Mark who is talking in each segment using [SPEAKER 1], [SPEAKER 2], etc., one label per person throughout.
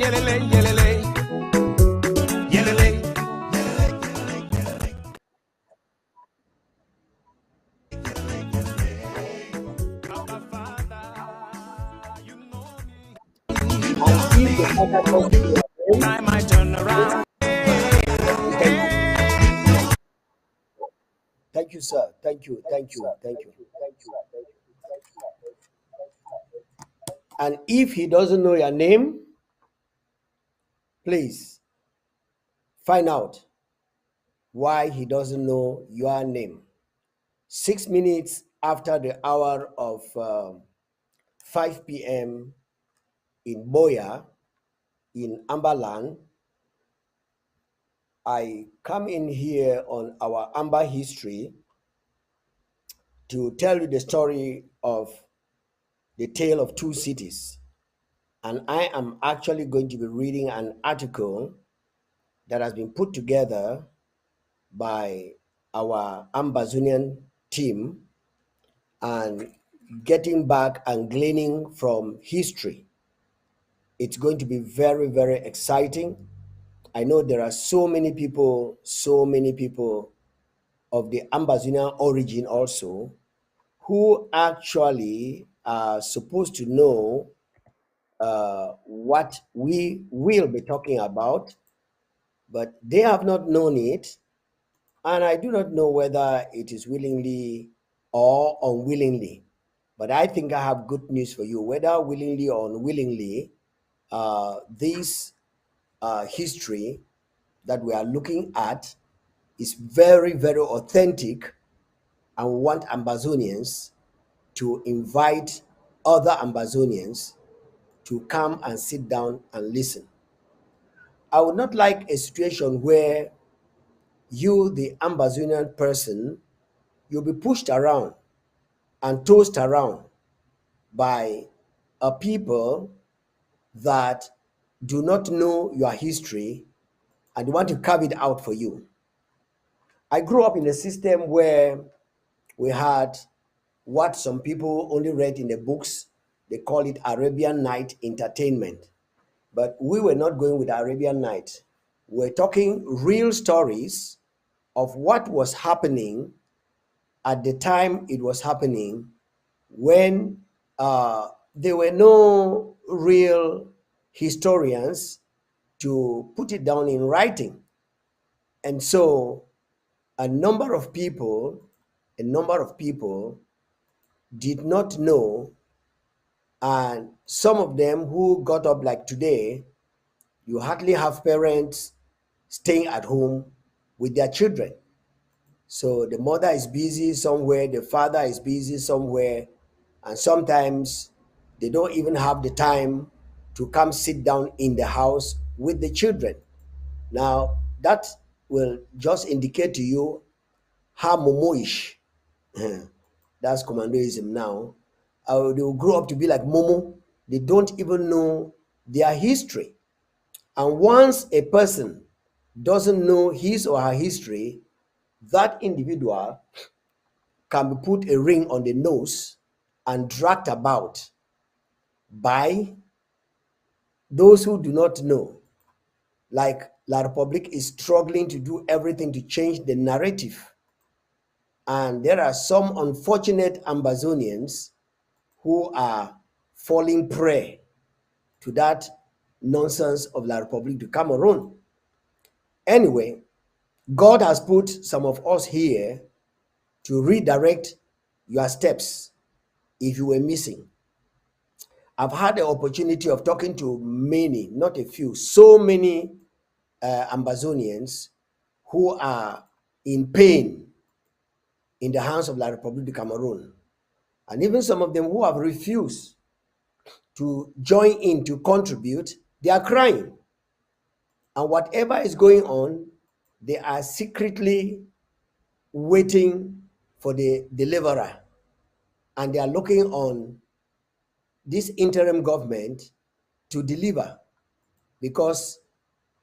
[SPEAKER 1] yelele, yelele, yelele.
[SPEAKER 2] And if the father doesn't know your name,
[SPEAKER 1] I might turn around.
[SPEAKER 2] thank you. Thank you, sir. Thank you. Thank you. Thank you. And if he doesn't know your name, please find out why he doesn't know your name. 6 minutes after the hour of 5 p.m. in Boya, in Amberland, I come in here on our Amba history to tell you the story of the tale of two cities. And I am actually going to be reading an article that has been put together by our Ambazonian team and getting back and gleaning from history. It's going to be very, very exciting. I know there are so many people of the Ambazonian origin also who actually are supposed to know what we will be talking about, but they have not known it. And I do not know whether it is willingly or unwillingly. But I think I have good news for you. Whether willingly or unwillingly, this history that we are looking at is very, very authentic, and we want Ambazonians to invite other Ambazonians to come and sit down and listen. I would not like a situation where you, the Ambazonian person, you'll be pushed around and tossed around by a people that do not know your history and want to carve it out for you. I grew up in a system where we had what some people only read in the books. They call it Arabian Night Entertainment. But we were not going with Arabian Night. We're talking real stories of what was happening at the time it was happening, when there were no real historians to put it down in writing. And so a number of people did not know, and some of them who got up like today, you hardly have parents staying at home with their children. So the mother is busy somewhere, the father is busy somewhere, and sometimes they don't even have the time to come sit down in the house with the children. Now, that will just indicate to you how Momoish, that's commandoism now, they will grow up to be like Momo. They don't even know their history. And once a person doesn't know his or her history, that individual can be put a ring on the nose and dragged about by those who do not know. Like La Republic is struggling to do everything to change the narrative. And there are some unfortunate Ambazonians who are falling prey to that nonsense of La Republic de Cameroon. Anyway, God has put some of us here to redirect your steps if you were missing. I've had the opportunity of talking to many, not a few, so many Ambazonians who are in pain in the hands of La Republic de Cameroon. And even some of them who have refused to join in to contribute, they are crying. And whatever is going on, they are secretly waiting for the deliverer. And they are looking on this interim government to deliver, because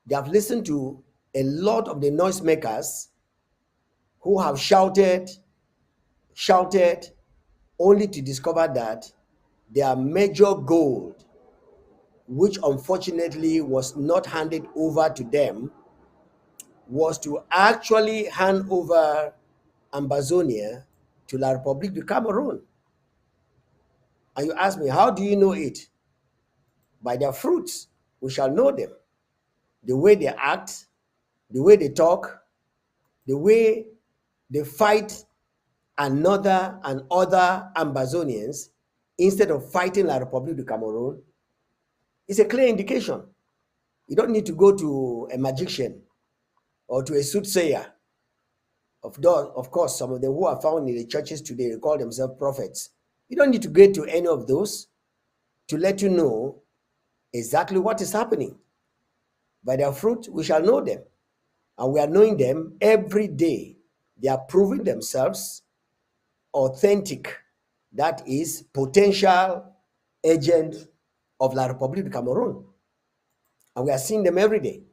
[SPEAKER 2] they have listened to a lot of the noisemakers who have shouted, only to discover that their major goal which unfortunately was not handed over to them, was to actually hand over Ambazonia to La République du Cameroon. And you ask me, how do you know it? By their fruits, we shall know them. The way they act, the way they talk, the way they fight another and other Ambazonians instead of fighting La République du Cameroon is a clear indication. You don't need to go to a magician or to a soothsayer. Of course, some of them who are found in the churches today, they call themselves prophets. You don't need to get to any of those to let you know exactly what is happening. By their fruit, we shall know them. And we are knowing them every day. They are proving themselves authentic. That is potential agent of La République du Cameroon. And we are seeing them every day.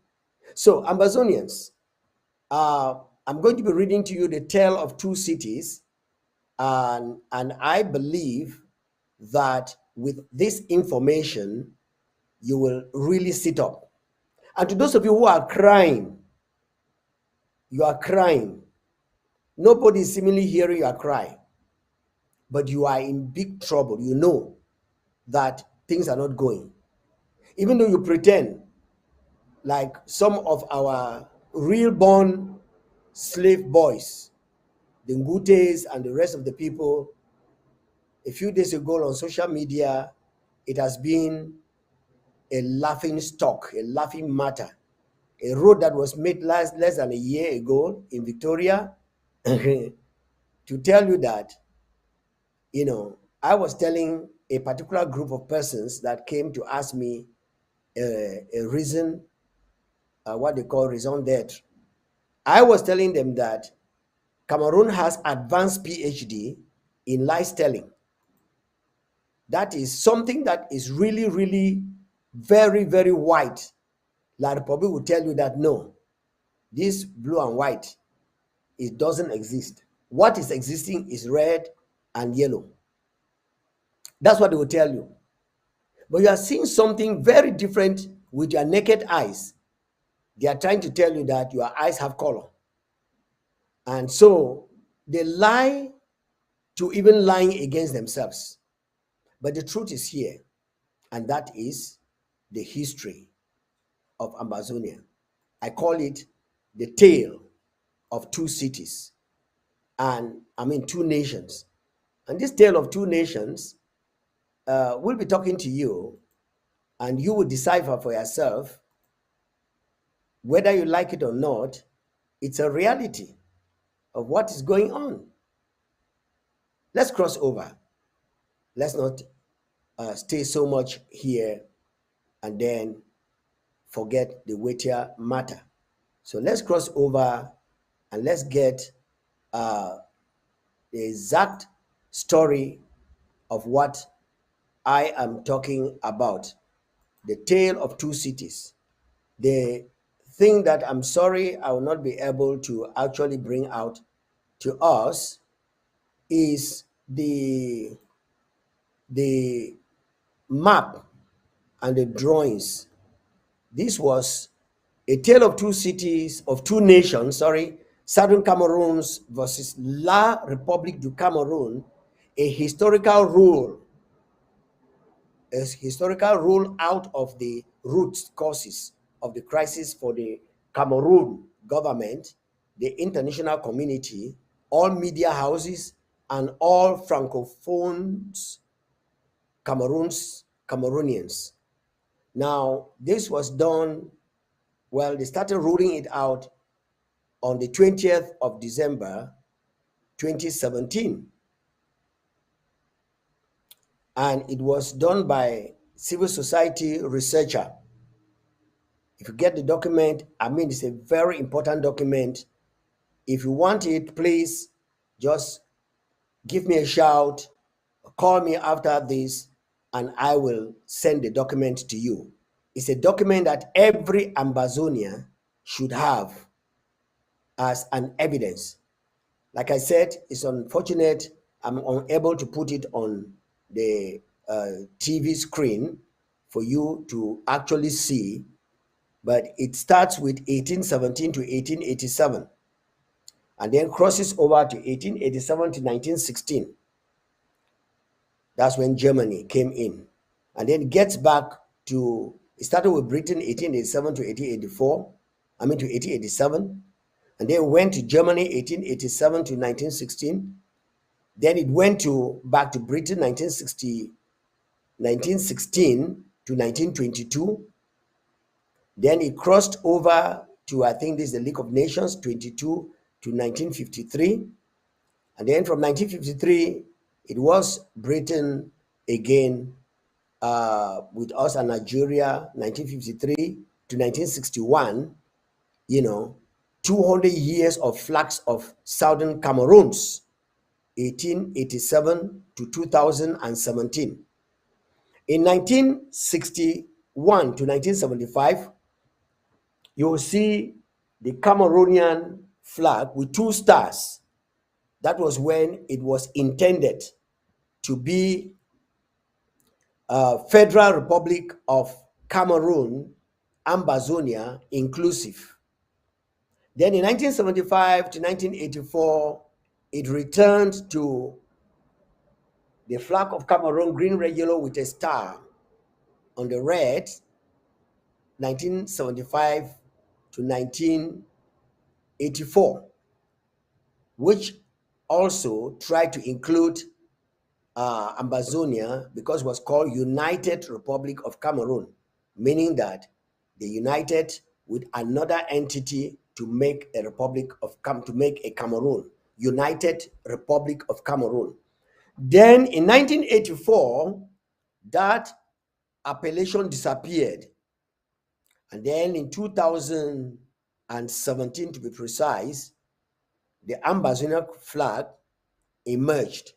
[SPEAKER 2] So, Ambazonians, I'm going to be reading to you the tale of two cities. And I believe that with this information, you will really sit up. And to those of you who are crying, you are crying. Nobody is seemingly hearing your cry, but you are in big trouble. You know that things are not going. Even though you pretend, like some of our real born slave boys, the Ngutes and the rest of the people, a few days ago on social media, it has been a laughing stock, a laughing matter. A road that was made less than a year ago in Victoria, to tell you that, I was telling a particular group of persons that came to ask me a reason, what they call raison d'etre. I was telling them that Cameroon has advanced PhD in lies telling. That is something that is really, really very, very white. La Republic will tell you that no, this blue and white, it doesn't exist. What is existing is red and yellow. That's what they will tell you. But you are seeing something very different with your naked eyes. They are trying to tell you that your eyes have color. And so they lie to even lying against themselves. But the truth is here, and that is the history of Amazonia. I call it the tale of two cities, and I mean two nations. And this tale of two nations, we'll be talking to you, and you will decipher for yourself whether you like it or not. It's a reality of what is going on. Let's cross over. Let's not stay so much here and then forget the weightier matter. So let's cross over and let's get the exact story of what I am talking about. The tale of two cities. The thing that I'm sorry I will not be able to actually bring out to us is the map and the drawings. This was a tale of two cities, of two nations, Southern Cameroons versus La République du Cameroon, a historical rule out of the root causes of the crisis for the Cameroon government, the international community, all media houses, and all Francophones, Cameroonians. Now, this was done, well, they started ruling it out on the 20th of December, 2017. And it was done by civil society researcher. If you get the document, I mean, it's a very important document. If you want it, please just give me a shout, call me after this, and I will send the document to you. It's a document that every Ambazonia should have as an evidence. Like I said, it's unfortunate I'm unable to put it on the TV screen for you to actually see, but it starts with 1817 to 1887 and then crosses over to 1887 to 1916. That's when Germany came in. And then gets back to, it started with Britain 1887 to 1884, to 1887. And then went to Germany 1887 to 1916. Then it went back to Britain 1916 to 1922. Then it crossed over to, I think this is the League of Nations, 22 to 1953. And then from 1953, it was Britain again with us and Nigeria, 1953 to 1961, 200 years of flags of Southern Cameroons, 1887 to 2017. In 1961 to 1975, you will see the Cameroonian flag with 2 stars. That was when it was intended to be Federal Republic of Cameroon, Ambazonia inclusive. Then in 1975 to 1984, it returned to the flag of Cameroon, green, red, yellow with a star on the red, 1975 to 1984, which also tried to include Ambazonia because it was called United Republic of Cameroon, meaning that they united with another entity to make a Cameroon, United Republic of Cameroon. Then in 1984, that appellation disappeared. And then in 2017, to be precise, the Ambazonia flag emerged.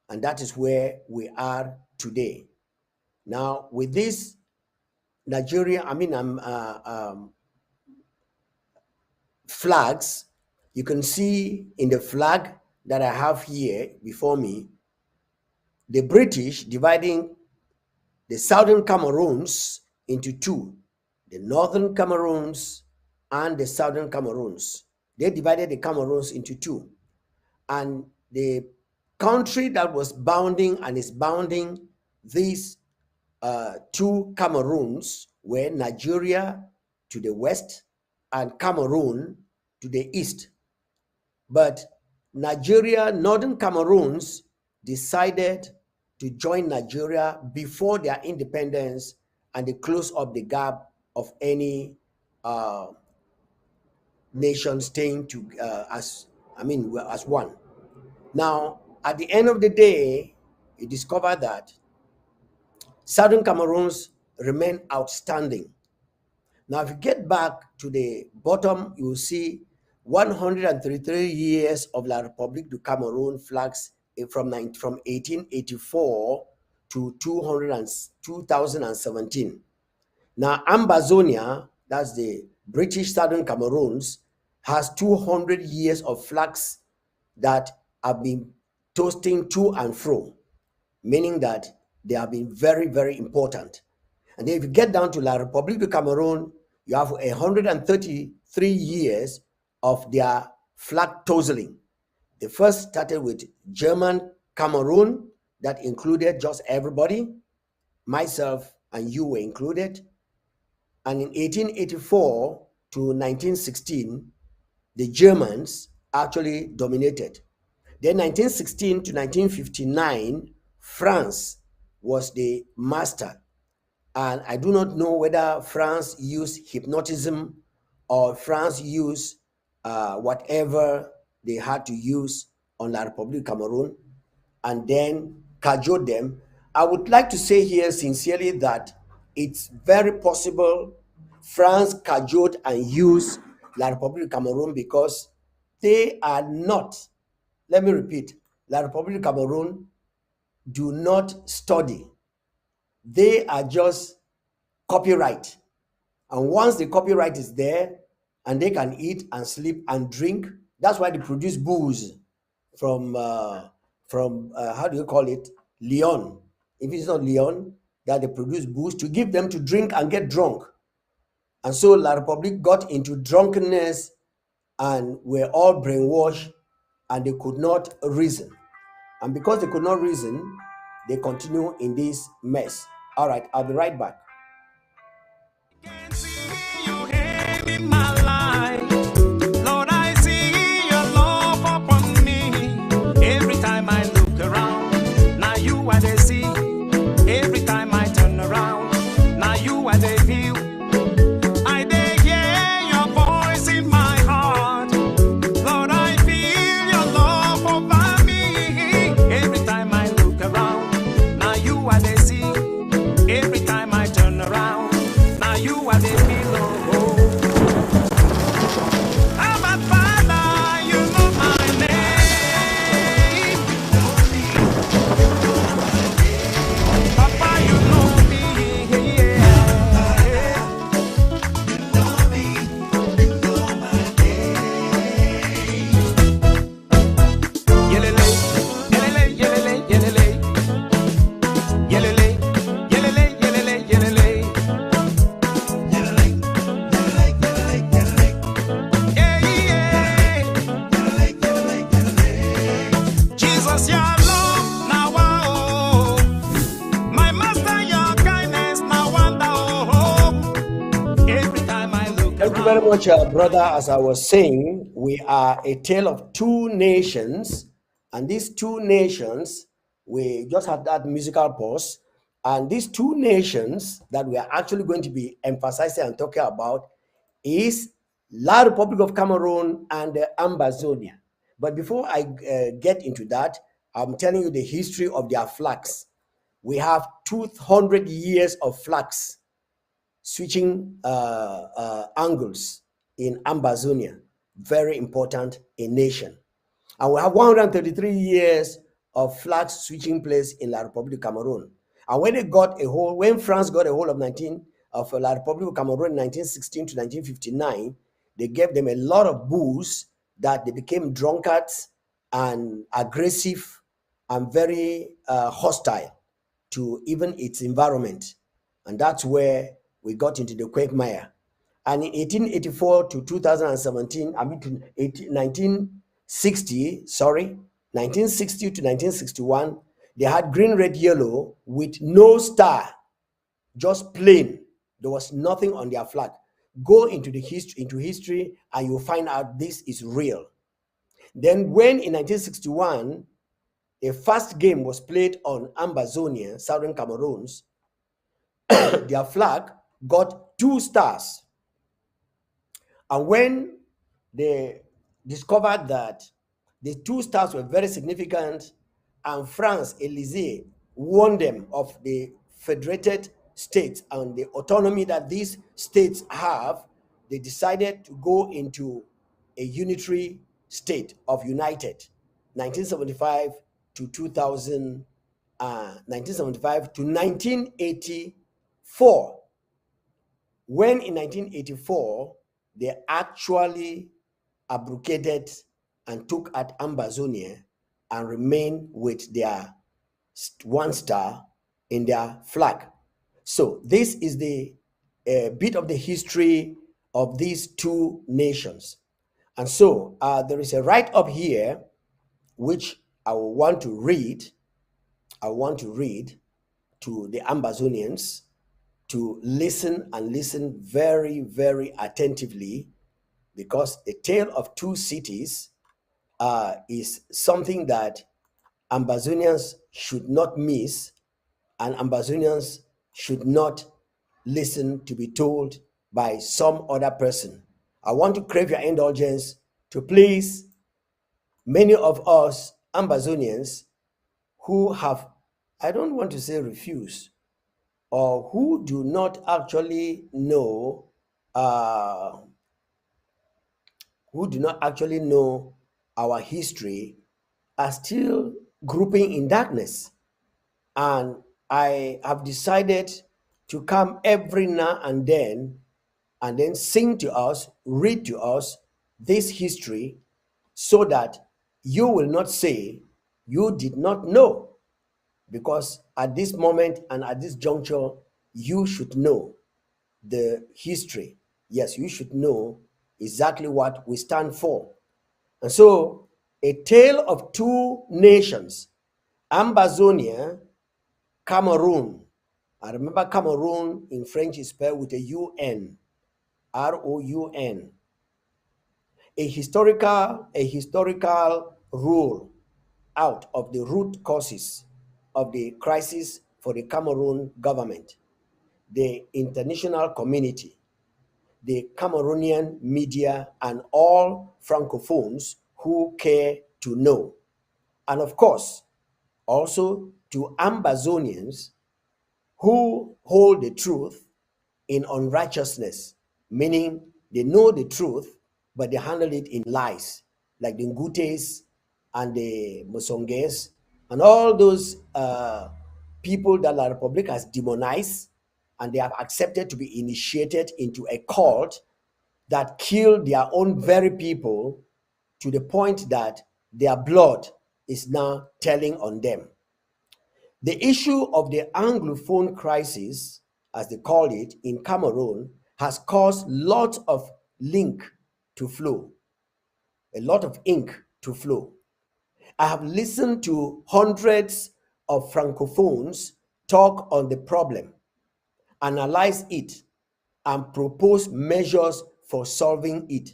[SPEAKER 2] And that is where we are today. Now, with this Nigeria, flags, you can see in the flag that I have here before me, the British dividing the Southern Cameroons into 2, the Northern Cameroons and the Southern Cameroons. They divided the Cameroons into 2. And the country that was bounding and is bounding these 2 Cameroons were Nigeria to the west and Cameroon to the east. But Nigeria, Northern Cameroons decided to join Nigeria before their independence, and they closed up the gap of any nation staying as one. Now, at the end of the day, you discover that Southern Cameroons remain outstanding. Now, if you get back to the bottom, you will see 133 years of La République du Cameroun flags from 1884 to 2017. Now, Ambazonia, that's the British Southern Cameroons, has 200 years of flags that have been toasting to and fro, meaning that they have been very, very important. And then if you get down to La République du Cameroun, you have 133 years of their flag tossing. They first started with German Cameroon, that included just everybody, myself and you were included. And in 1884 to 1916, the Germans actually dominated. Then 1916 to 1959, France was the master. And I do not know whether France used hypnotism or France used whatever they had to use on La République Cameroon and then cajoled them. I would like to say here sincerely that it's very possible France cajoled and used La République Cameroon because they are not, let me repeat, La République Cameroon do not study. They are just copyright. And once the copyright is there and they can eat and sleep and drink, that's why they produce booze from how do you call it? Lyon. If it's not Lyon, that they produce booze to give them to drink and get drunk. And so La Republique got into drunkenness and were all brainwashed, and they could not reason. And because they could not reason, they continue in this mess. All right, I'll be right back.
[SPEAKER 1] Can see your hand in my life. Lord, I see your love upon me. Every time I look around, now you are the see. Every time I turn around, now you are the view. I dey hear your voice in my heart. Lord, I feel your love over me. Every time I look around, now you are the see. Every time I turn around, now you are the pillow. Abba Father, you know my name. Papa, you know me. Yeah. Yelele, yelele, yelele, yelele. Yelele, yelele, yelele, yelele. Yeah, yeah. Jesus, your love, now oh. My master, your kindness, now wonder oh. Every time I look
[SPEAKER 2] Thank you very
[SPEAKER 1] around.
[SPEAKER 2] much, brother. As I was saying, we are a tale of two nations, and these two nations, we just had that musical pause, and these two nations that we are actually going to be emphasizing and talking about is La Republic of Cameroon and Ambazonia. But before I get into that, I'm telling you the history of their flags. We have 200 years of flags switching angles in Ambazonia, very important a nation. And we have 133 years of flag switching place in La Republique of Cameroon. And when France got a hold of La Republique of Cameroon in 1916 to 1959, they gave them a lot of booze that they became drunkards and aggressive and very hostile to even its environment. And that's where we got into the quagmire. And in 1884 to 2017, 1960 to 1961, they had green, red, yellow with no star, just plain. There was nothing on their flag. Go into history, and you'll find out this is real. Then, when in 1961, a first game was played on Ambazonia, southern Cameroons, their flag got 2 stars. And when they discovered that the 2 stars were very significant, and France, Élysée, warned them of the federated states and the autonomy that these states have, they decided to go into a unitary state of united 1975 to 2000, 1975 to 1984, when in 1984 they actually abrogated and took at Ambazonia and remained with their 1 star in their flag. So this is the bit of the history of these two nations. And so there is a write-up here which I will want to read. I want to read to the Ambazonians to listen and listen very, very attentively, because the tale of two cities is something that Ambazonians should not miss, and Ambazonians should not listen to be told by some other person. I want to crave your indulgence to please many of us Ambazonians who have, I don't want to say refuse, or who do not actually know uh, our history, are still grouping in darkness. And I have decided to come every now and then sing to us, read to us this history, so that you will not say you did not know. because at this moment and at this juncture, you should know the history. Yes, you should know exactly what we stand for. And so, a tale of two nations, Ambazonia, Cameroon. I remember Cameroon in French is spelled with a UN, ROUN. A historical rule out of the root causes of the crisis for the Cameroon government, the international community, the Cameroonian media, and all Francophones who care to know. And of course, also to Ambazonians who hold the truth in unrighteousness, meaning they know the truth, but they handle it in lies, like the Ngutes and the Musonges and all those people that La Republic has demonized, and they have accepted to be initiated into a cult that killed their own very people to the point that their blood is now telling on them. The issue of the Anglophone crisis, as they call it, in Cameroon has caused lots of ink to flow, a lot of ink to flow. I have listened to hundreds of Francophones talk on the problem, analyze it, and propose measures for solving it.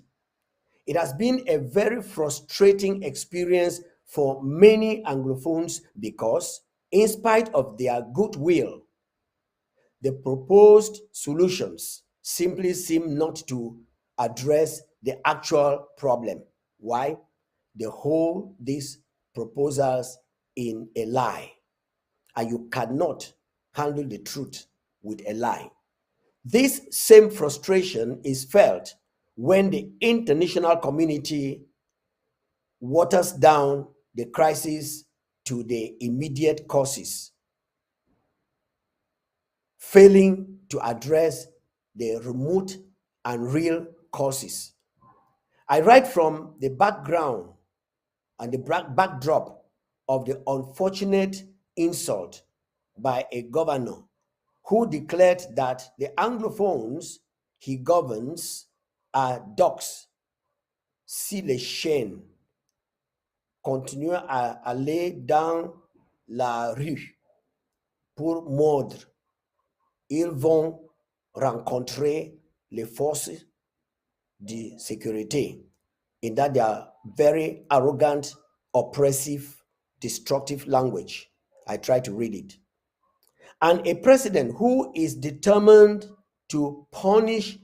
[SPEAKER 2] It has been a very frustrating experience for many Anglophones because, in spite of their goodwill, the proposed solutions simply seem not to address the actual problem. Why? They hold these proposals in a lie, and you cannot handle the truth with a lie. This same frustration is felt when the international community waters down the crisis to the immediate causes, failing to address the remote and real causes. I write from the background and the backdrop of the unfortunate insult by a governor who declared that the Anglophones he governs are dogs. Si les chiens continuent à aller dans la rue pour mordre, ils vont rencontrer les forces de sécurité. In that they are very arrogant, oppressive, destructive language. I try to read it. And a president who is determined to punish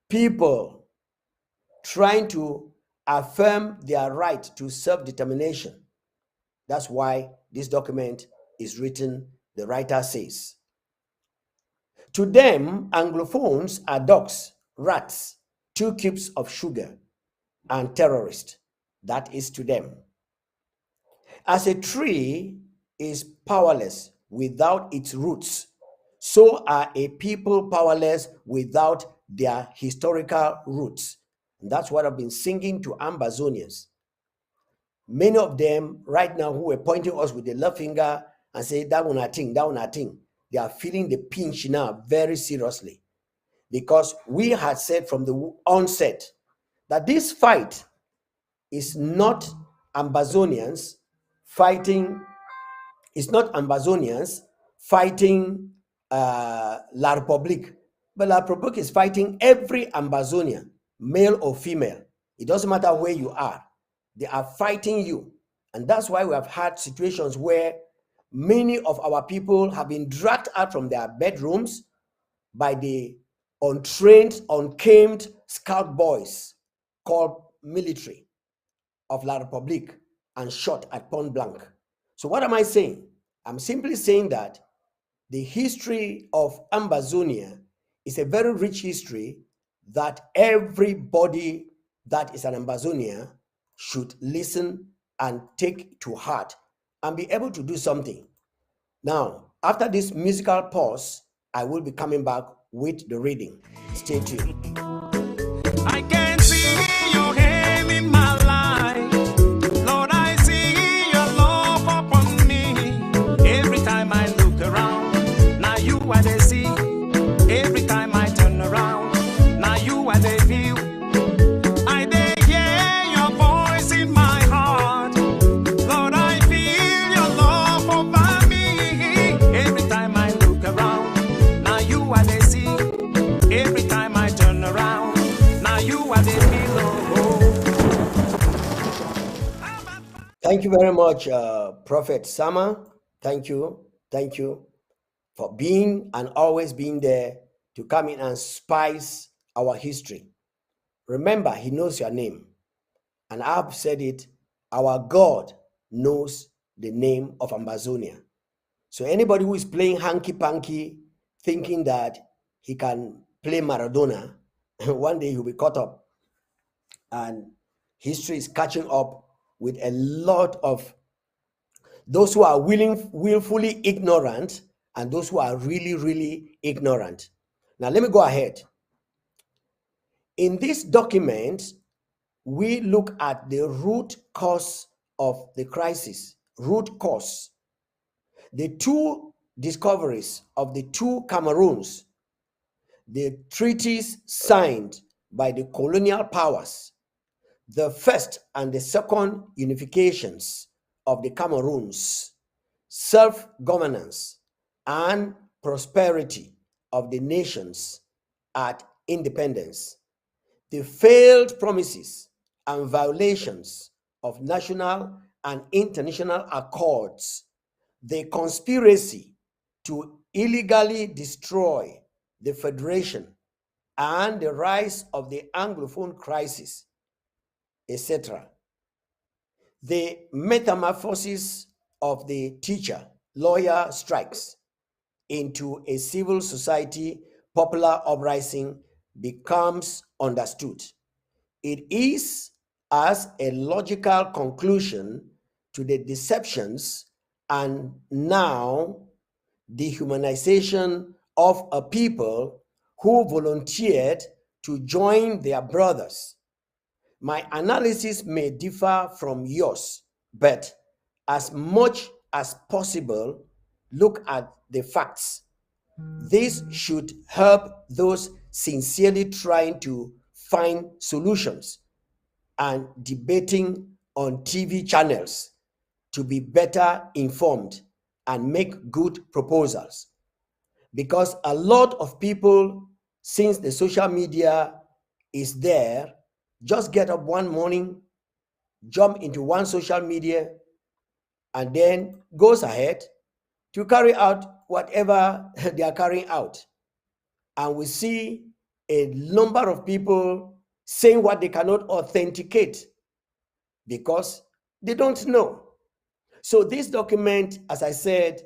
[SPEAKER 2] people trying to affirm their right to self-determination. That's why this document is written, the writer says. To them, Anglophones are dogs, rats, 2 cubes of sugar, and terrorists. That is to them. As a tree is powerless without its roots, so are a people powerless without their historical roots. And that's what I've been singing to Ambazonians. Many of them right now who are pointing us with the left finger and say, that one I think, that one I think, they are feeling the pinch now very seriously. Because we had said from the onset that this fight is not Ambazonians fighting, La Republique, but La Republique is fighting every Ambazonian, male or female. It doesn't matter where you are. They are fighting you. And that's why we have had situations where many of our people have been dragged out from their bedrooms by the untrained, uncaimed scout boys called military of La Republique and shot at point blank. So what am I saying? I'm simply saying that the history of Ambazonia is a very rich history that everybody that is an Ambazonia should listen and take to heart and be able to do something. Now, after this musical pause, I will be coming back with the reading. Stay tuned.
[SPEAKER 1] I can see your hand in my life. Lord, I see your love upon me. Every time
[SPEAKER 2] Thank you very much, Prophet Sama. Thank you. Thank you for being and always being there to come in and spice our history. Remember, He knows your name. And I've said it, our God knows the name of Ambazonia. So anybody who is playing hanky-panky, thinking that he can play Maradona, one day he'll be caught up. And history is catching up with a lot of those who are willfully ignorant and those who are really, really ignorant. Now, let me go ahead. In this document, we look at the root cause of the crisis. Root cause. The two discoveries of the two Cameroons, the treaties signed by the colonial powers, the first and the second unifications of the Cameroons, self-governance and prosperity of the nations at independence, the failed promises and violations of national and international accords, the conspiracy to illegally destroy the Federation, and the rise of the Anglophone crisis, etc. The metamorphosis of the teacher-lawyer strikes into a civil society popular uprising becomes understood. It is as a logical conclusion to the deceptions and now dehumanization of a people who volunteered to join their brothers. My analysis may differ from yours, but as much as possible, look at the facts. This should help those sincerely trying to find solutions and debating on TV channels to be better informed and make good proposals. Because a lot of people, since the social media is there, just get up one morning, jump into one social media, and then goes ahead to carry out whatever they are carrying out. And we see a number of people saying what they cannot authenticate because they don't know. So this document, as I said,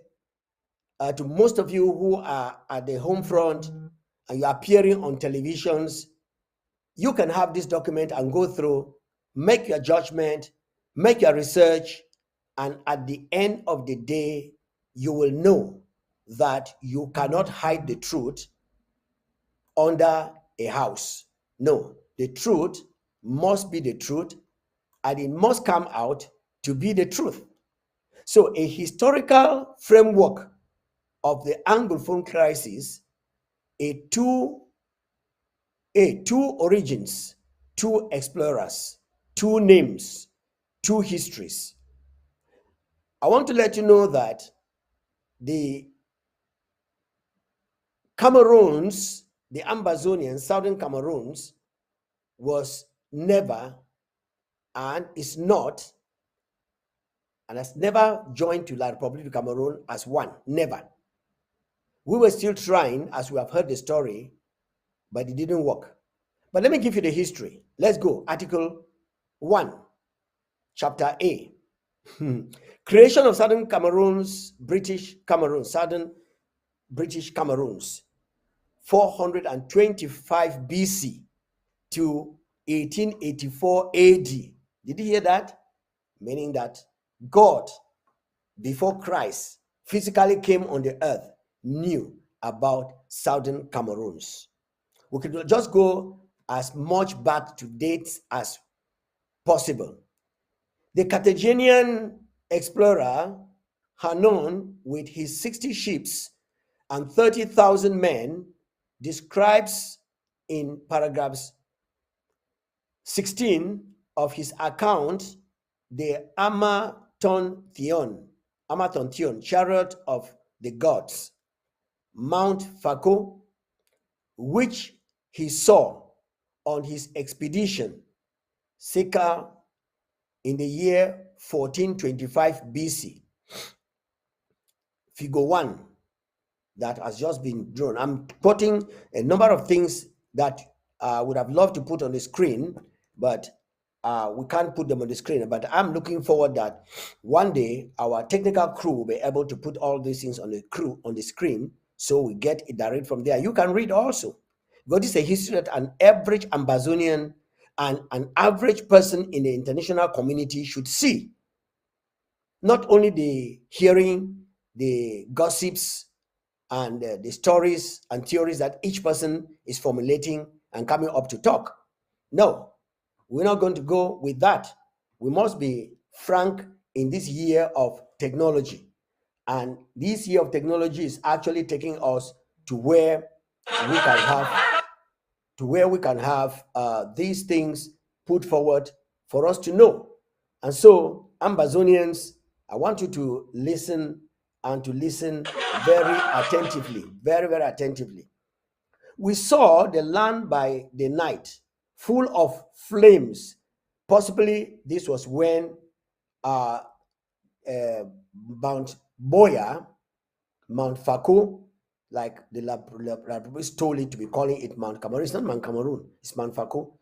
[SPEAKER 2] to most of you who are at the home front and you're appearing on televisions, you can have this document and go through, make your judgment, make your research, and at the end of the day, you will know that you cannot hide the truth under a house. No, the truth must be the truth, and it must come out to be the truth. So a historical framework of the Anglophone crisis, two origins, two explorers, two names, two histories. I want to let you know that the Cameroons, the Ambazonians, southern Cameroons, was never and is not and has never joined to La Republic of Cameroon as one. Never. We were still trying, as we have heard the story, but it didn't work. But let me give you the history. Let's go. Article 1, Chapter A. Creation of Southern Cameroons, Southern British Cameroons, 425 BC to 1884 AD. Did you hear that? Meaning that God, before Christ physically came on the earth, knew about Southern Cameroons. We could just go as much back to dates as possible. The Carthaginian explorer Hanon, with his 60 ships and 30,000 men, describes in paragraphs 16 of his account the Amatontion, chariot of the gods, Mount Fako, which he saw on his expedition, circa in the year 1425 BC. Figure 1 that has just been drawn. I'm quoting a number of things that I would have loved to put on the screen, but we can't put them on the screen. But I'm looking forward that one day our technical crew will be able to put all these things on the screen, so we get it direct from there. You can read also. Because this is a history that an average Ambazonian and an average person in the international community should see. Not only the hearing, the gossips, and the stories and theories that each person is formulating and coming up to talk. No, we're not going to go with that. We must be frank in this year of technology. And this year of technology is actually taking us to where we can have these things put forward for us to know. And so, Ambazonians, I want you to listen and to listen very attentively, very, very attentively. We saw the land by the night, full of flames. Possibly this was when uh, Mount Boya, Mount Fako, like the Labrubis told it to be calling it Mount Cameroon. It's not Mount Cameroon, it's Mount Fako.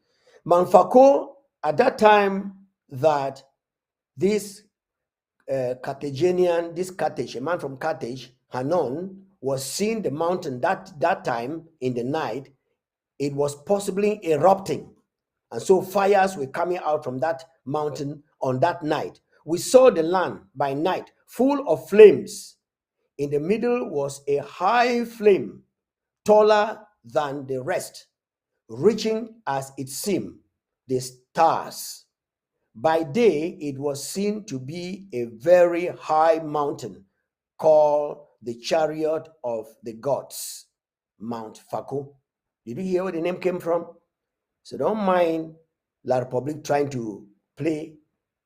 [SPEAKER 2] Mount Fako, at that time that this Carthaginian, this Carthage, a man from Carthage, Hanon, was seeing the mountain that time in the night, it was possibly erupting. And so fires were coming out from that mountain on that night. We saw the land by night full of flames. In the middle was a high flame, taller than the rest, reaching as it seemed the stars. By day, it was seen to be a very high mountain called the Chariot of the Gods, Mount Fako. Did you hear where the name came from? So don't mind La Republic trying to play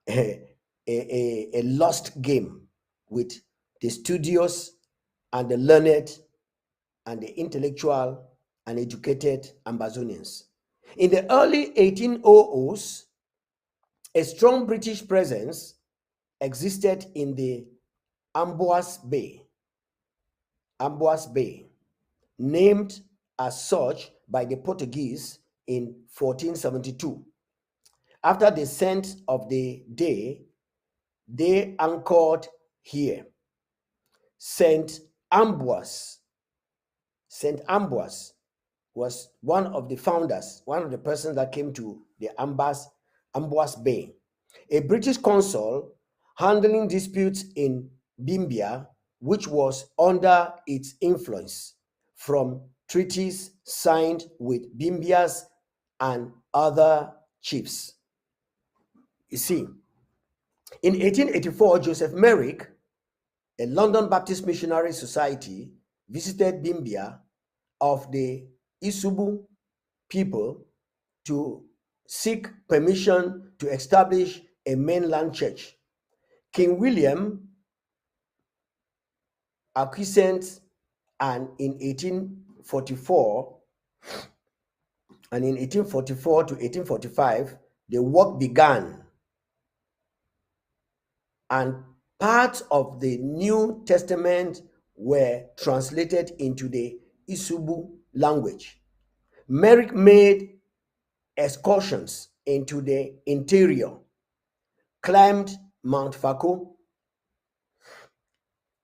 [SPEAKER 2] a lost game with the studious and the learned and the intellectual and educated Ambazonians. In the early 1800s, a strong British presence existed in the Amboas Bay, named as such by the Portuguese in 1472. After the descent of the day, they anchored here. Saint Amboas was one of the founders, one of the persons that came to the Amboas Bay. A British consul handling disputes in Bimbia, which was under its influence from treaties signed with Bimbias and other chiefs. You see, in 1884, Joseph Merrick, a London Baptist Missionary Society, visited Bimbia of the Isubu people to seek permission to establish a mainland church. King William acquiesced, and in 1844 to 1845, the work began, and parts of the New Testament were translated into the Isubu language. Merrick made excursions into the interior, climbed Mount Fako,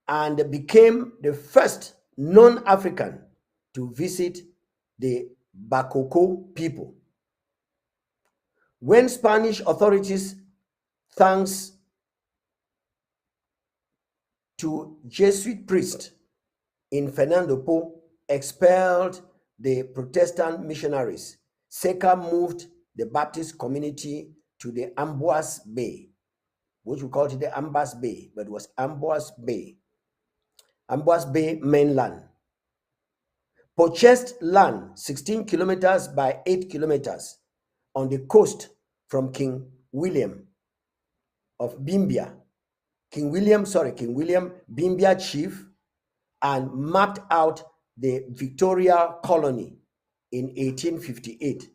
[SPEAKER 2] and became the first non-African to visit the Bakoko people. When Spanish authorities, thanks to Jesuit priests in Fernando Po, expelled the Protestant missionaries, Seca moved the Baptist community to the Amboas Bay, which we call today Amboas Bay, but it was Amboas Bay mainland. Purchased land 16 kilometers by 8 kilometers on the coast from King William of Bimbia. King William, Bimbia chief, and mapped out the Victoria colony in 1858,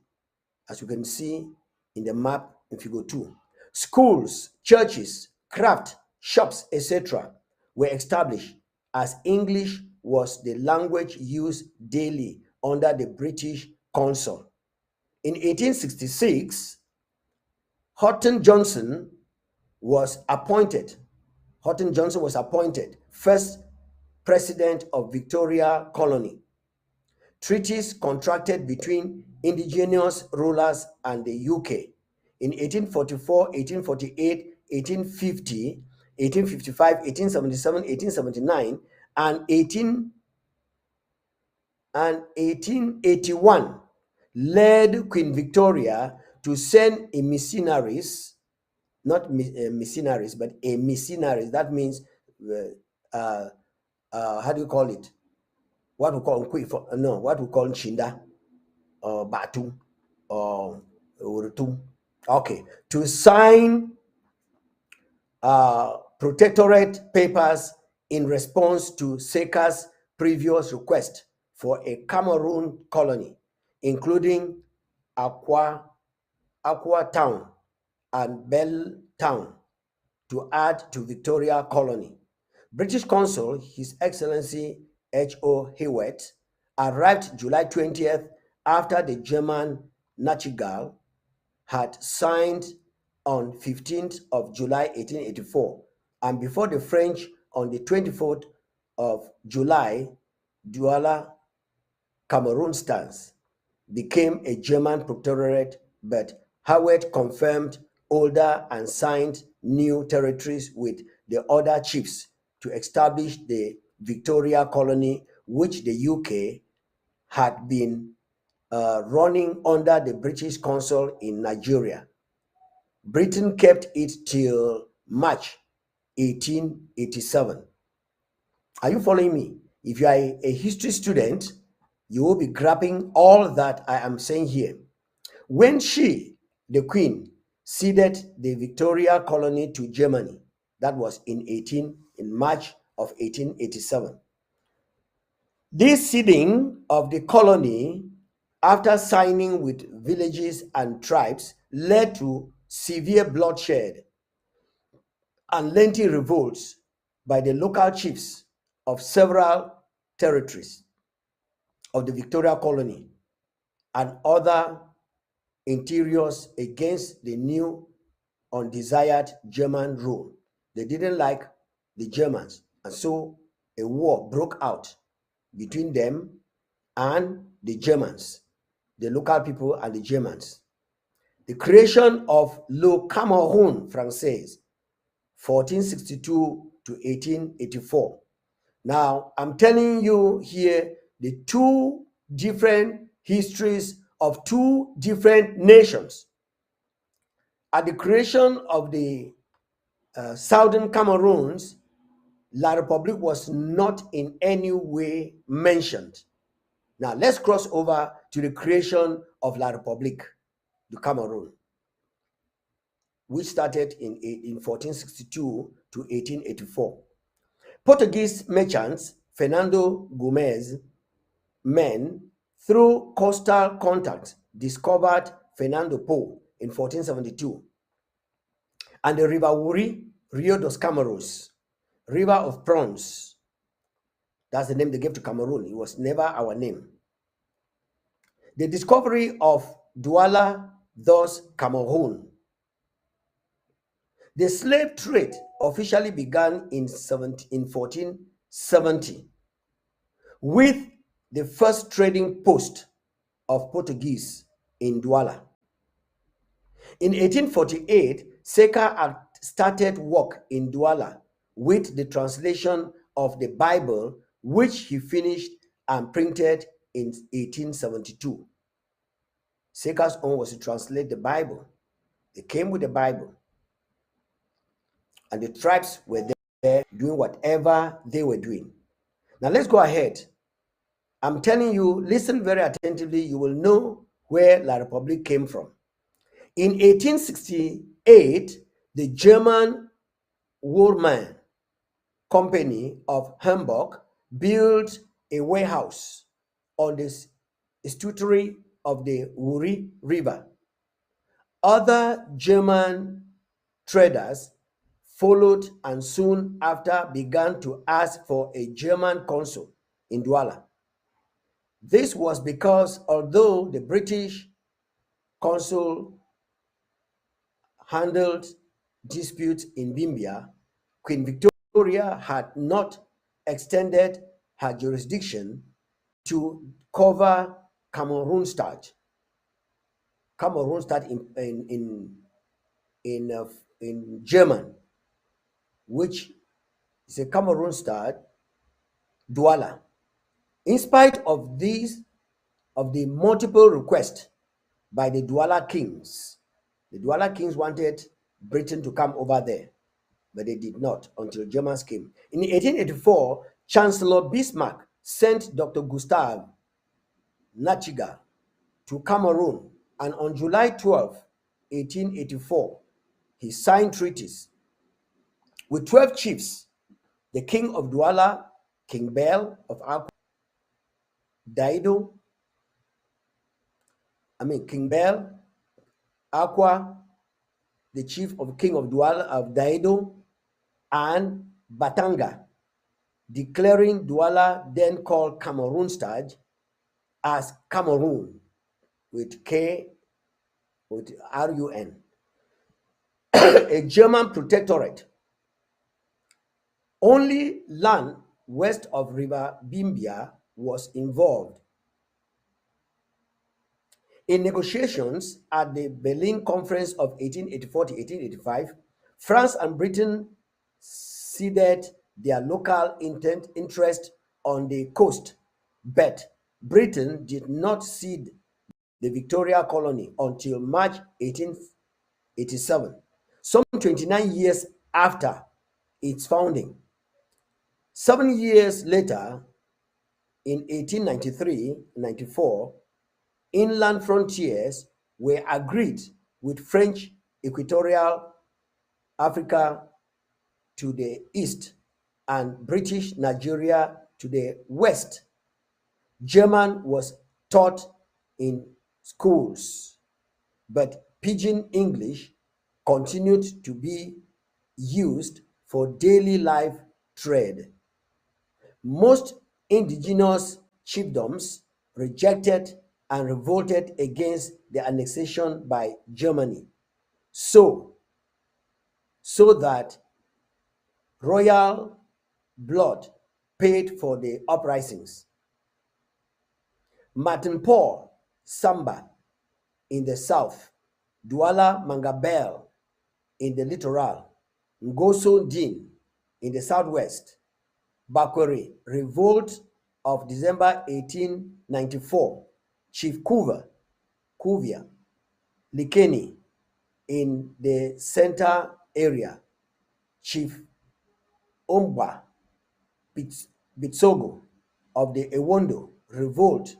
[SPEAKER 2] as you can see in the map in figure 2. Schools, churches, craft shops, etc., were established as English was the language used daily under the British consul. In 1866, Houghton Johnson was appointed. Houghton Johnson was appointed first president of Victoria Colony. Treaties contracted between indigenous rulers and the UK in 1844, 1848, 1850, 1855, 1877, 1879, and 1881 led Queen Victoria to send a missionaries, not missionaries, but a missionaries. That means, how do you call it? What we call no, what we call Chinda or Batu or Urutum. Okay, to sign protectorate papers in response to Seka's previous request for a Cameroon colony, including Aqua Town and Bell Town, to add to Victoria Colony. British Consul His Excellency H.O. Hewitt arrived July 20th after the German Nachtigall had signed on 15th of July 1884, and before the French on the 24th of July, Douala, Cameroon became a German protectorate, but Howard confirmed older and signed new territories with the other chiefs to establish the Victoria Colony, which the UK had been running under the British consul in Nigeria. Britain kept it till March 1887. Are you following me? If you are a history student, you will be grabbing all that I am saying here. When she, the Queen, ceded the Victoria Colony to Germany, that was in March of 1887. This ceding of the colony, after signing with villages and tribes, led to severe bloodshed and lengthy revolts by the local chiefs of several territories of the Victoria Colony and other interiors against the new undesired German rule. They didn't like the Germans, and so a war broke out between them and the Germans, the local people and the Germans. The creation of Le Cameroun Français, 1462 to 1884. Now, I'm telling you here the two different histories of two different nations. At the creation of the Southern Cameroons, La République was not in any way mentioned. Now, let's cross over to the creation of La République du Cameroon, which started in 1462 to 1884. Portuguese merchants Fernando Gomes men, through coastal contacts, discovered Fernando Po in 1472, and the River Wuri, Rio dos Cameros, River of Prawns. That's the name they gave to Cameroon. It was never our name. The discovery of Douala, thus Cameroon. The slave trade officially began in 1470 with the first trading post of Portuguese in Douala. In 1848, Seka had started work in Douala with the translation of the Bible, which he finished and printed in 1872. Seka's own was to translate the Bible. They came with the Bible, and the tribes were there doing whatever they were doing. Now let's go ahead. I'm telling you, listen very attentively, you will know where La République came from. In 1868, the German Woolman Company of Hamburg built a warehouse on the estuary of the Wuri River. Other German traders followed and soon after began to ask for a German consul in Douala. This was because although the British consul handled disputes in Bimbia, Queen Victoria had not extended her jurisdiction to cover Cameroonstad. Cameroonstad in German, which is a Cameroonstad, Douala. In spite of these, of the multiple requests by the Douala kings wanted Britain to come over there, but they did not until Germans came. In 1884, Chancellor Bismarck sent Dr. Gustav Nachiga to Cameroon, and on July 12, 1884, he signed treaties with 12 chiefs, the King of Douala, King Bell of Akwa, King Bell, Akwa, the chief of King of Douala of Daido, and Batanga, declaring Douala, then called Cameroonstad, as Cameroon with K, with R-U-N, a German protectorate. Only land west of River Bimbia was involved. In negotiations at the Berlin Conference of 1884 to 1885, France and Britain ceded their local interest on the coast, but Britain did not cede the Victoria colony until March 1887, some 29 years after its founding. 7 years later, in 1893-94, inland frontiers were agreed with French Equatorial Africa to the east and British Nigeria to the west. German was taught in schools, but Pidgin English continued to be used for daily life trade. Most indigenous chiefdoms rejected and revolted against the annexation by Germany, so that royal blood paid for the uprisings. Martin Paul Samba in the south, Douala Mangabel in the littoral, Ngoso Din in the southwest, Bakweri revolt of December 1894, Chief Kuvia Likeni in the center area, Chief Amba Bitsogo of the Ewondo revolt,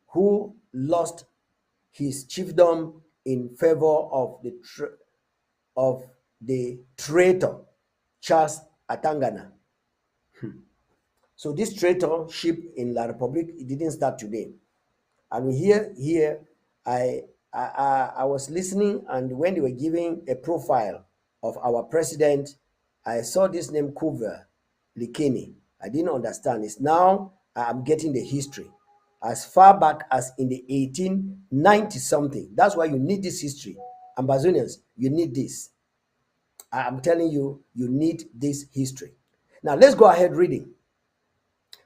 [SPEAKER 2] who lost his chiefdom in favor of the traitor Charles Atangana. So this traitorship in La Republique, it didn't start today. And here, I was listening, and when they were giving a profile of our president, I saw this name Kuva Likeni. I didn't understand. It's now I'm getting the history. As far back as in the 1890 something. That's why you need this history. Ambazonians, you need this. I'm telling you, you need this history. Now let's go ahead reading.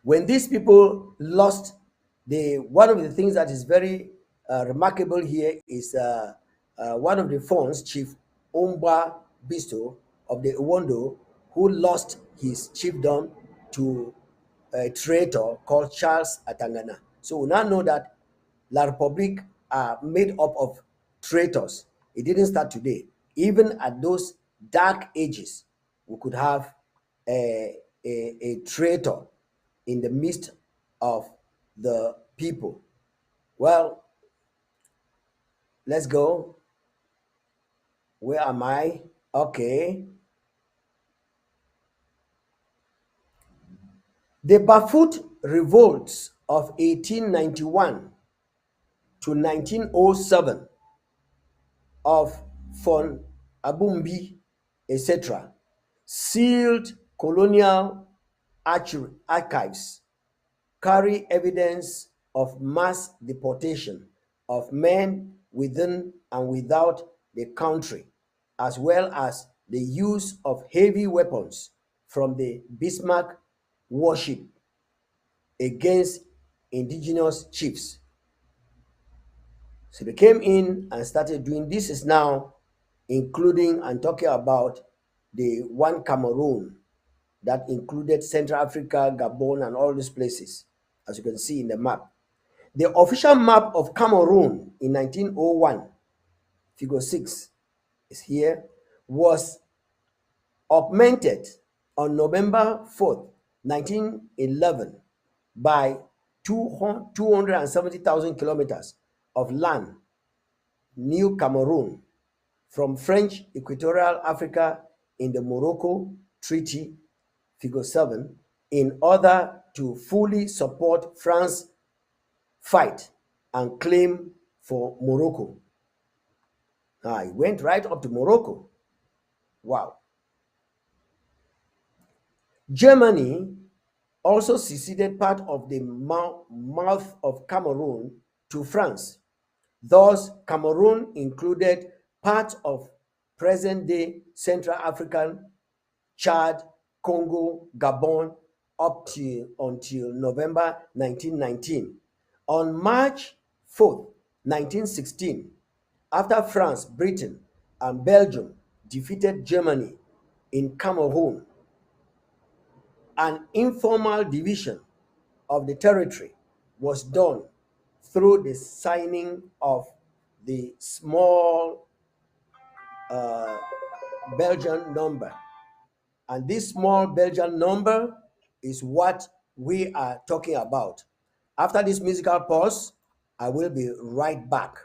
[SPEAKER 2] When these people lost, one of the things that is very remarkable here is one of the Fons, Chief Amba Bisto of the Uwondo, who lost his chiefdom to a traitor called Charles Atangana. So we now know that La Republique are made up of traitors. It didn't start today. Even at those dark ages, we could have a traitor in the midst of the people. Well, let's go. Where am I? Okay. The Bafut revolts of 1891 to 1907 of von Abumbi etc. Sealed colonial archives carry evidence of mass deportation of men within and without the country, as well as the use of heavy weapons from the Bismarck warship against indigenous chiefs. So they came in and started doing this is now including and talking about the one Cameroon that included Central Africa, Gabon, and all these places, as you can see in the map. The official map of Cameroon in 1901, figure 6 is here, was augmented on November 4th, 1911 by 270,000 kilometers of land, New Cameroon, from French Equatorial Africa in the Morocco Treaty, figure 7, in order to fully support France's fight and claim for Morocco. He went right up to Morocco. Wow. Germany also ceded part of the mouth of Cameroon to France. Thus, Cameroon included parts of present-day Central African, Chad, Congo, Gabon up to until November 1919. On March 4th, 1916, after France, Britain, and Belgium defeated Germany in Cameroon, an informal division of the territory was done through the signing of the small Belgian number. And this small Belgian number is what we are talking about. After this musical pause, I will be right back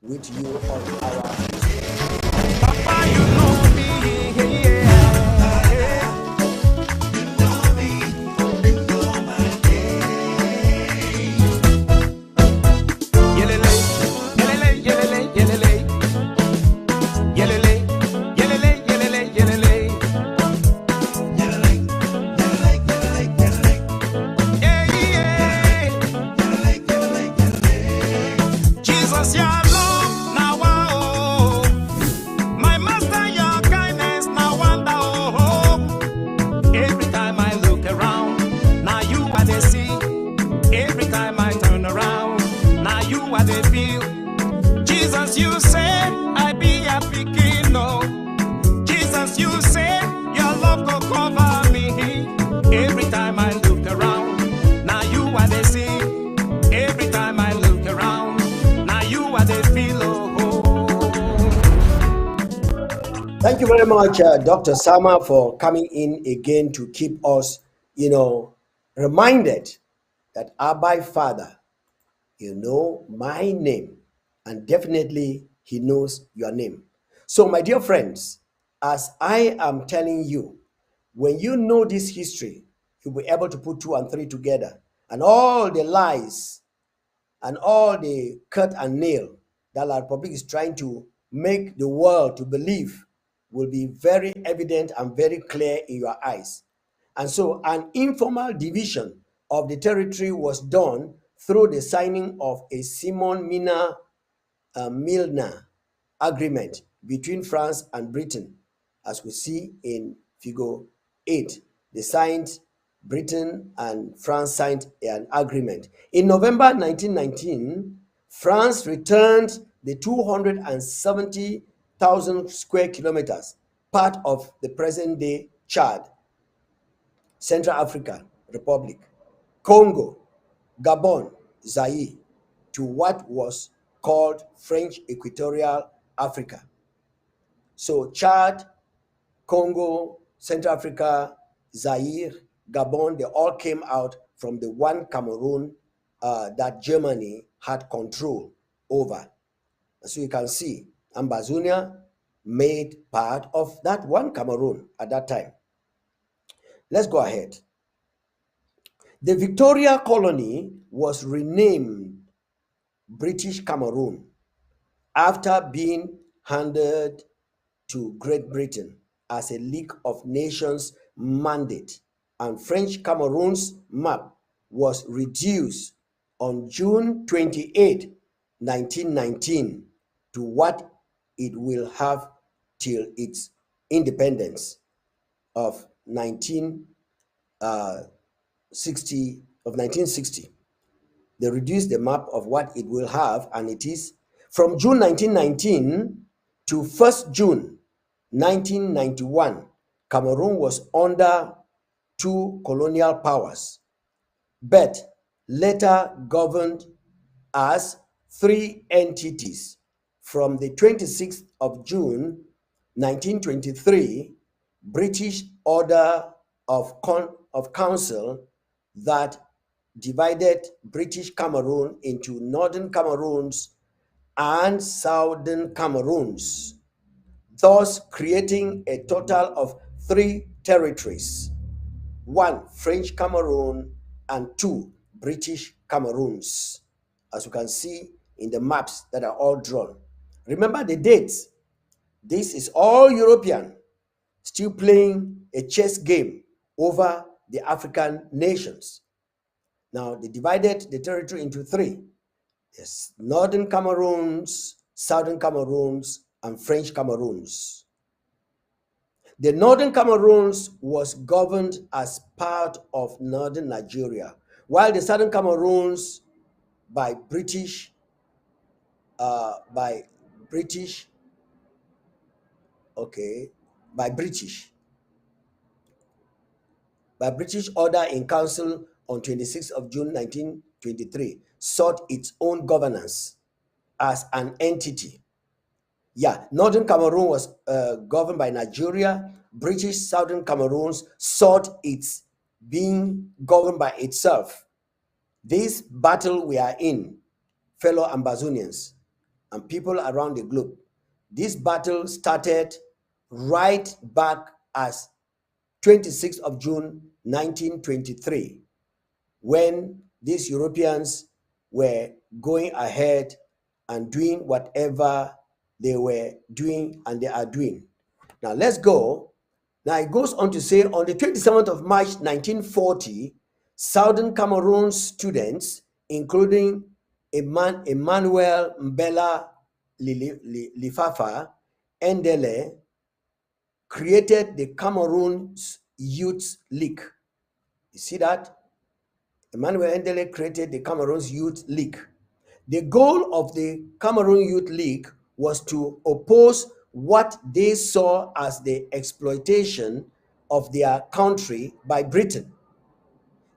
[SPEAKER 2] with you on our
[SPEAKER 1] Papa, you know me. Yeah. Yelele, yelele, yelele, yelele. Yelele, yelele, yelele, yelele. Yeah, yeah. Jesus, your love, now oh. My master, your kindness, now wonder oh. Every time I look around, now you are the see. Every time I turn around, now you are the feel. Jesus, you say I be a picking no. Jesus, you say your love go cover me. Every time I look around, now you are the see. Every time I look around, now you are the feel.
[SPEAKER 2] Thank you very much, Dr. Sama, for coming in again to keep us, reminded that Abba Father, you know my name, and definitely He knows your name. So, my dear friends, as I am telling you, when you know this history, you'll be able to put 2 and 3 together, and all the lies and all the cut and nail that La Republic is trying to make the world to believe will be very evident and very clear in your eyes. And so an informal division of the territory was done through the signing of a Simon Milner agreement between France and Britain, as we see in figure 8. They signed, Britain and France signed an agreement. In November 1919, France returned the 270,000 square kilometers, part of the present-day Chad, Central African Republic, Congo, Gabon, Zaire, to what was called French Equatorial Africa. So Chad, Congo, Central Africa, Zaire, Gabon, they all came out from the one Cameroon that Germany had control over. So you can see, Ambazonia made part of that one Cameroon at that time. Let's go ahead. The Victoria colony was renamed British Cameroon after being handed to Great Britain as a League of Nations mandate, and French Cameroon's map was reduced on June 28, 1919, to what it will have till its independence of 1960. They reduced the map of what it will have, and it is from June 1919 to 1st June 1991. Cameroon was under two colonial powers, but later governed as three entities. From the 26th of June 1923, British Order of Council that divided British Cameroon into Northern Cameroons and Southern Cameroons, thus creating a total of three territories: one French Cameroon and two British Cameroons, as you can see in the maps that are all drawn. Remember the dates. This is all European, still playing a chess game over the African nations. Now, they divided the territory into three: yes, Northern Cameroons, Southern Cameroons, and French Cameroons. The Northern Cameroons was governed as part of Northern Nigeria, while the Southern Cameroons by British by British order in council on 26th of June 1923 sought its own governance as an entity. Yeah, Northern Cameroon was governed by Nigeria. British Southern Cameroons sought its being governed by itself. This battle we are in, fellow Ambazonians and people around the globe, this battle started right back as 26th of June 1923, when these Europeans were going ahead and doing whatever they were doing and they are doing. Now let's go. Now it goes on to say, on the 27th of March 1940, Southern Cameroon students, including Emmanuel Mbela Lifafa Endele, created the Cameroon's Youth League. You see that? Emmanuel Endele created the Cameroon's Youth League. The goal of the Cameroon Youth League was to oppose what they saw as the exploitation of their country by Britain.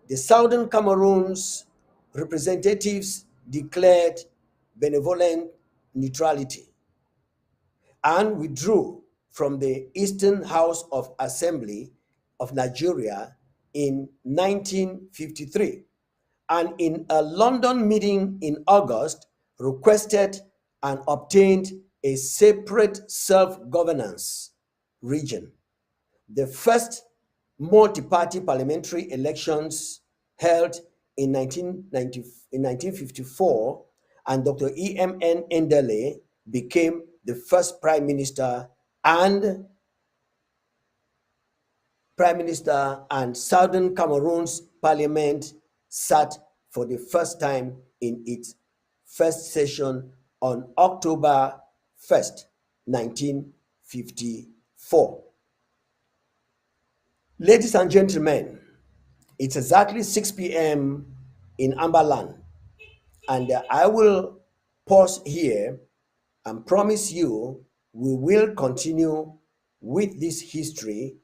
[SPEAKER 2] The Southern Cameroon's representatives declared benevolent neutrality and withdrew from the Eastern House of Assembly of Nigeria in 1953, and in a London meeting in August requested and obtained a separate self-governance region. The first multi-party parliamentary elections held in 1954, and Dr. E.M.N. Endele became the first Prime Minister, and Southern Cameroon's parliament sat for the first time in its first session on October 1st, 1954. Ladies and gentlemen, it's exactly 6 p.m. in Amba, and I will pause here and promise you we will continue with this history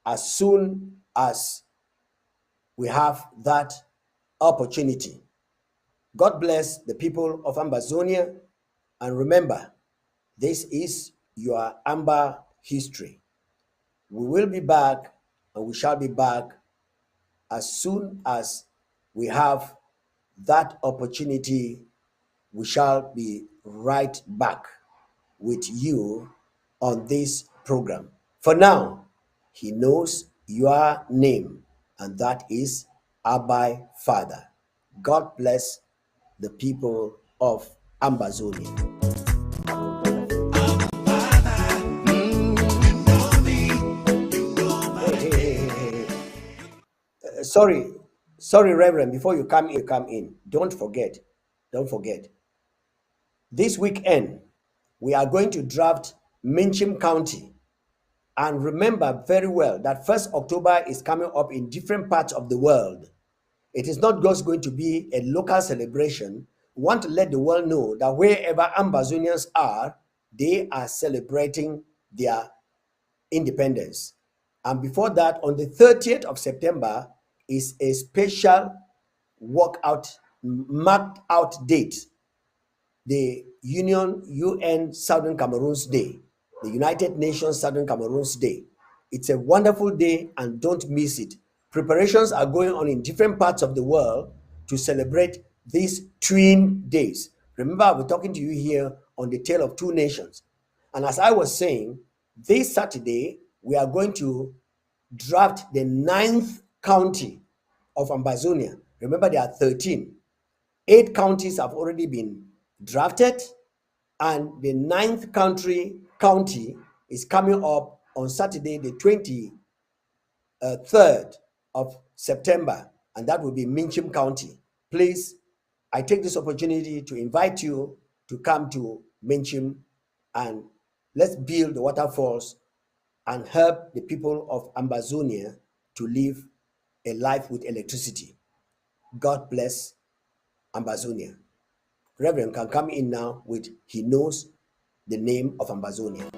[SPEAKER 2] as soon as we have that opportunity. God bless the people of Ambazonia, and remember, this is your Amba history. We will be back, and we shall be back as soon as we have that opportunity. We shall be right back with you on this program. For now, he knows your name, and that is Abba Father. God bless the people of Ambazonia. sorry, Reverend. Before you come in. Don't forget. This weekend, we are going to draft Minchim County. And remember very well that 1st October is coming up in different parts of the world. It is not just going to be a local celebration. We want to let the world know that wherever Ambazonians are, they are celebrating their independence. And before that, on the 30th of September, is a special marked out date, the UN Southern Cameroon's Day, the United Nations Southern Cameroon's Day. It's a wonderful day and don't miss it. Preparations are going on in different parts of the world to celebrate these twin days. Remember, I'll be talking to you here on the Tale of Two Nations. And as I was saying, this Saturday, we are going to draft the 9th county of Ambazonia. Remember, there are 13. 8 counties have already been drafted, and the 9th county is coming up on Saturday, the 23rd of September, and that will be Minchim County. Please, I take this opportunity to invite you to come to Minchim, and let's build the waterfalls and help the people of Ambazonia to live a life with electricity. God bless Ambazonia. Reverend can come in now with he knows the name of Ambazonia.